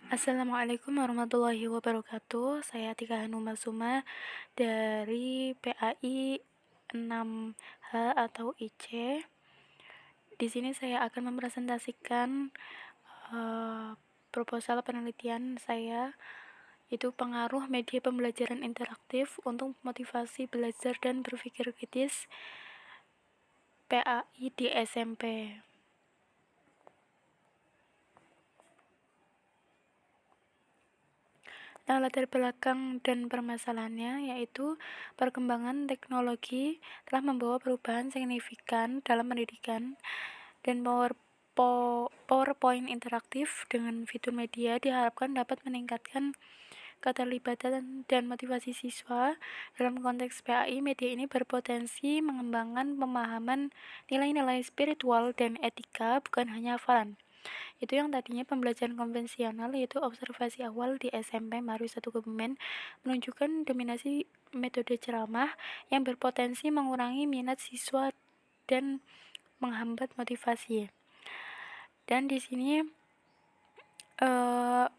Assalamualaikum warahmatullahi wabarakatuh. Saya Tika Hanuma Suma dari PAI 6H atau IC. Di sini saya akan mempresentasikan proposal penelitian saya, itu pengaruh media pembelajaran interaktif untuk motivasi belajar dan berpikir kritis PAI di SMP. Nah, latar belakang dan permasalahannya yaitu perkembangan teknologi telah membawa perubahan signifikan dalam pendidikan, dan PowerPoint interaktif dengan fitur media diharapkan dapat meningkatkan keterlibatan dan motivasi siswa. Dalam konteks PAI, media ini berpotensi mengembangkan pemahaman nilai-nilai spiritual dan etika, bukan hanya hafalan. Itu yang tadinya pembelajaran konvensional, yaitu observasi awal di SMP Maru 1 Kebumen, menunjukkan dominasi metode ceramah yang berpotensi mengurangi minat siswa dan menghambat motivasi. Dan di sini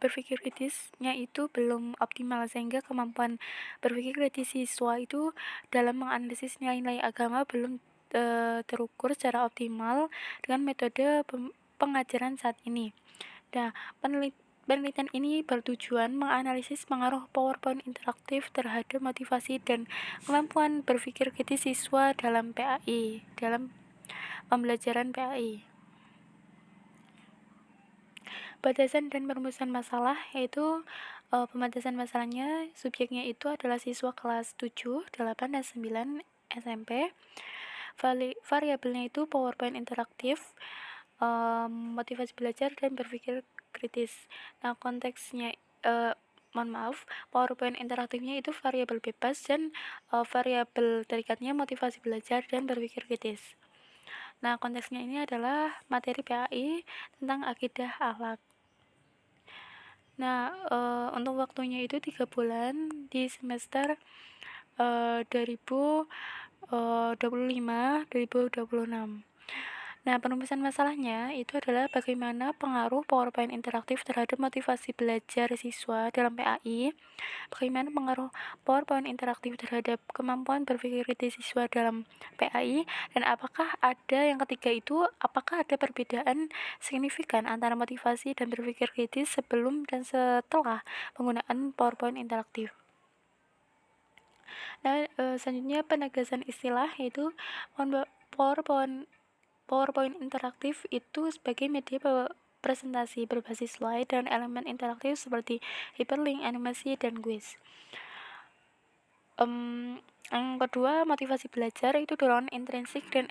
berpikir kritisnya itu belum optimal, sehingga kemampuan berpikir kritis siswa itu dalam menganalisis nilai-nilai agama belum terukur secara optimal dengan metode pengajaran saat ini. Nah, penelitian ini bertujuan menganalisis pengaruh PowerPoint interaktif terhadap motivasi dan kemampuan berpikir kritis siswa dalam PAI, dalam pembelajaran PAI. Batasan dan perumusan masalah, yaitu pembatasan masalahnya, subjeknya itu adalah siswa kelas 7, 8, dan 9 SMP. Variabelnya itu PowerPoint interaktif, motivasi belajar, dan berpikir kritis. Nah, konteksnya PowerPoint interaktifnya itu variabel bebas, dan variabel terikatnya motivasi belajar dan berpikir kritis. Nah, konteksnya ini adalah materi PAI tentang akidah akhlak. Nah, untuk waktunya itu 3 bulan di semester 2025-2026. Nah, perumusan masalahnya itu adalah bagaimana pengaruh PowerPoint interaktif terhadap motivasi belajar siswa dalam PAI, bagaimana pengaruh PowerPoint interaktif terhadap kemampuan berpikir kritis siswa dalam PAI, dan apakah ada perbedaan signifikan antara motivasi dan berpikir kritis sebelum dan setelah penggunaan PowerPoint interaktif. Nah, selanjutnya penegasan istilah, yaitu PowerPoint interaktif itu sebagai media presentasi berbasis slide dan elemen interaktif seperti hyperlink, animasi, dan quiz. Yang kedua, motivasi belajar itu dorongan intrinsik dan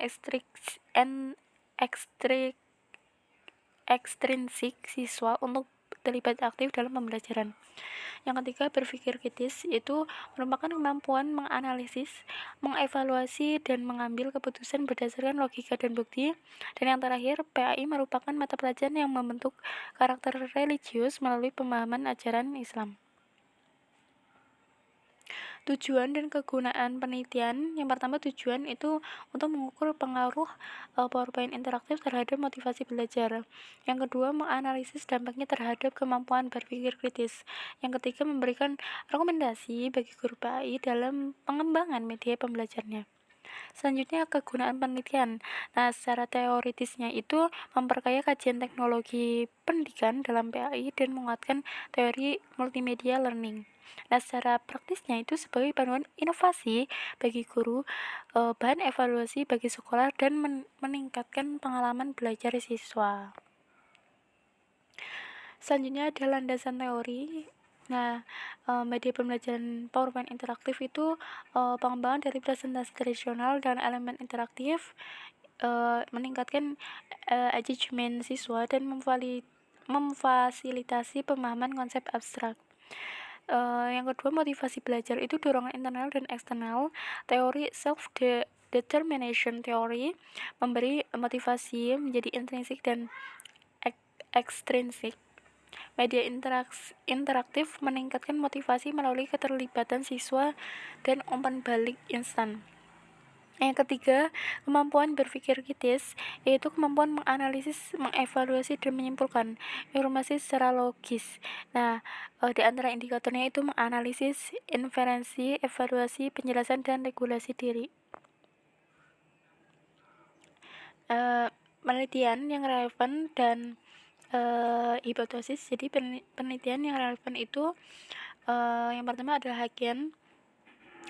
ekstrinsik siswa untuk terlibat aktif dalam pembelajaran. Yang ketiga, berpikir kritis, itu merupakan kemampuan menganalisis, mengevaluasi, dan mengambil keputusan berdasarkan logika dan bukti. Dan yang terakhir, PAI merupakan mata pelajaran yang membentuk karakter religius melalui pemahaman ajaran Islam. Tujuan dan kegunaan penelitian. Yang pertama, tujuan itu untuk mengukur pengaruh PowerPoint interaktif terhadap motivasi belajar. Yang kedua, menganalisis dampaknya terhadap kemampuan berpikir kritis. Yang ketiga, memberikan rekomendasi bagi guru PAI dalam pengembangan media pembelajarnya. Selanjutnya, kegunaan penelitian. Nah, secara teoritisnya itu memperkaya kajian teknologi pendidikan dalam PAI dan menguatkan teori multimedia learning. Nah, secara praktisnya itu sebagai panduan inovasi bagi guru, bahan evaluasi bagi sekolah, dan meningkatkan pengalaman belajar siswa. Selanjutnya ada landasan teori. Nah, media pembelajaran PowerPoint interaktif itu pengembangan dari presentasi tradisional dan elemen interaktif, meningkatkan engagement siswa dan memfasilitasi pemahaman konsep abstrak. Yang kedua, motivasi belajar itu dorongan internal dan eksternal. Teori self-determination theory memberi motivasi menjadi intrinsik dan ekstrinsik. Media interaktif meningkatkan motivasi melalui keterlibatan siswa dan umpan balik instan. Yang ketiga, kemampuan berpikir kritis, yaitu kemampuan menganalisis, mengevaluasi, dan menyimpulkan informasi secara logis. Nah, di antara indikatornya itu menganalisis, inferensi, evaluasi, penjelasan, dan regulasi diri. Penelitian yang relevan dan hipotesis. Jadi penelitian yang relevan itu yang pertama adalah Hagen.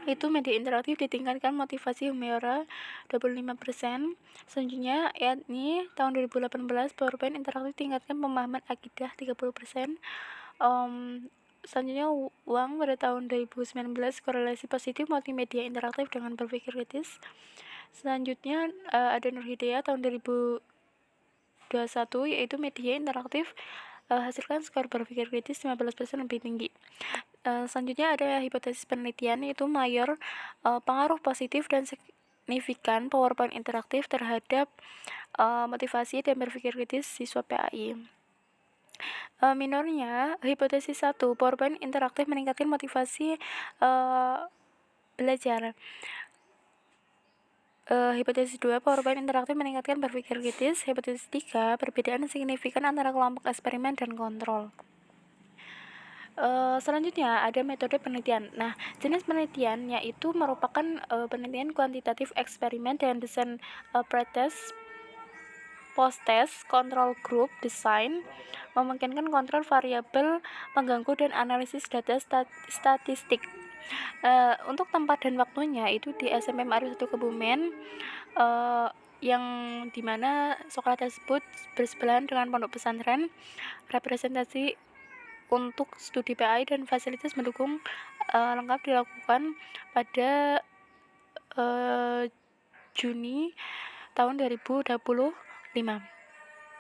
Itu media interaktif ditingkatkan motivasi humora 25%. Selanjutnya yakni tahun 2018 PowerPoint interaktif tingkatkan pemahaman akidah 30%. Selanjutnya uang pada tahun 2019 korelasi positif multimedia interaktif dengan berpikir kritis. Selanjutnya ada Nur Hidayah tahun 2021 yaitu media interaktif hasilkan skor berpikir kritis 15% lebih tinggi. Selanjutnya ada hipotesis penelitian yaitu mayor pengaruh positif dan signifikan PowerPoint interaktif terhadap motivasi dan berpikir kritis siswa PAI. Minornya hipotesis 1, PowerPoint interaktif meningkatkan motivasi belajar. Hipotesis 2, PowerPoint interaktif meningkatkan berpikir kritis. Hipotesis 3, perbedaan signifikan antara kelompok eksperimen dan kontrol. Selanjutnya ada metode penelitian. Nah, jenis penelitian yaitu merupakan penelitian kuantitatif eksperimen dengan desain pretest, post-test, control group design, memungkinkan kontrol variabel pengganggu dan analisis data statistik. Untuk tempat dan waktunya itu di SMP Ma'arif 1 Kebumen, yang dimana sekolah tersebut bersebelahan dengan pondok pesantren. Representasi untuk studi PAI dan fasilitas mendukung lengkap dilakukan pada Juni tahun 2025.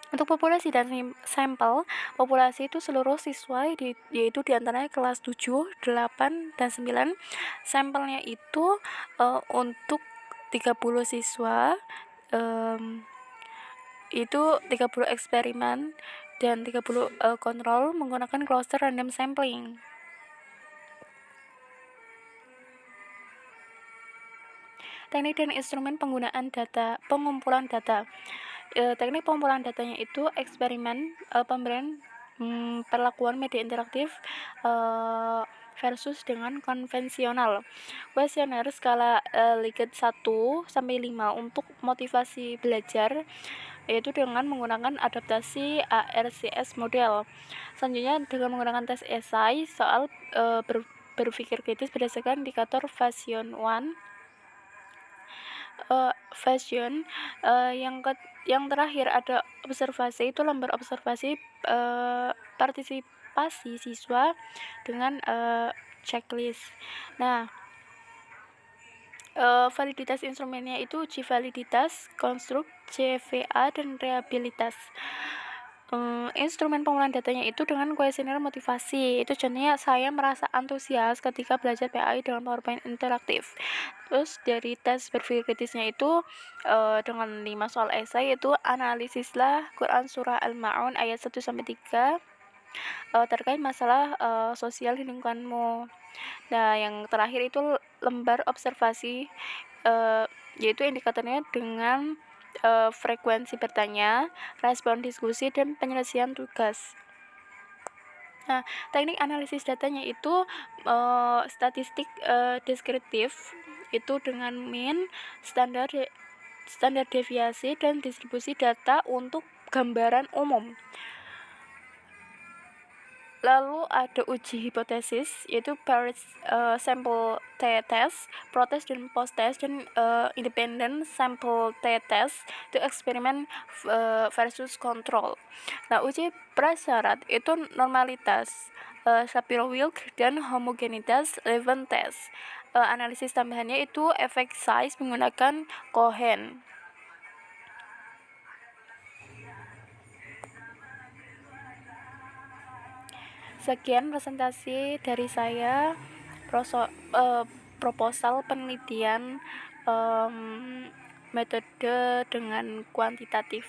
Untuk populasi dan sampel, populasi itu seluruh siswa yaitu diantaranya kelas 7, 8, dan 9. Sampelnya itu untuk 30 siswa, itu 30 eksperimen dan 30 kontrol menggunakan cluster random sampling. Teknik dan instrumen pengumpulan data. Teknik pengumpulan datanya itu eksperimen, pemberian perlakuan media interaktif versus dengan konvensional. Kuesioner skala Likert 1 sampai 5 untuk motivasi belajar yaitu dengan menggunakan adaptasi ARCS model. Selanjutnya dengan menggunakan tes esai soal berpikir kritis berdasarkan indikator Fashion One. Yang terakhir ada observasi, itu lembar observasi partisipasi siswa dengan checklist. Nah, validitas instrumennya itu uji validitas, konstruk, CVA, dan reliabilitas. Instrumen pengumpulan datanya itu dengan kuesioner motivasi. Itu contohnya saya merasa antusias ketika belajar PAI dengan PowerPoint interaktif. Terus dari tes berpikir kritisnya itu dengan 5 soal esai yaitu analisislah Quran surah Al-Ma'un ayat 1 sampai 3 terkait masalah sosial di lingkunganmu. Nah, yang terakhir itu lembar observasi yaitu indikatornya dengan frekuensi bertanya, respon diskusi, dan penyelesaian tugas. Nah, teknik analisis datanya itu statistik deskriptif itu dengan mean, standar deviasi, dan distribusi data untuk gambaran umum. Lalu ada uji hipotesis yaitu paired sample t-test, protest dan post-test, dan independent sample t-test itu eksperimen versus kontrol. Nah, uji prasyarat itu normalitas, Shapiro-Wilk, dan homogenitas Levin test. Analisis tambahannya itu effect size menggunakan Cohen. Sekian presentasi dari saya, proposal penelitian metode dengan kuantitatif.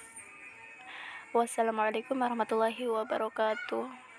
Wassalamualaikum warahmatullahi wabarakatuh.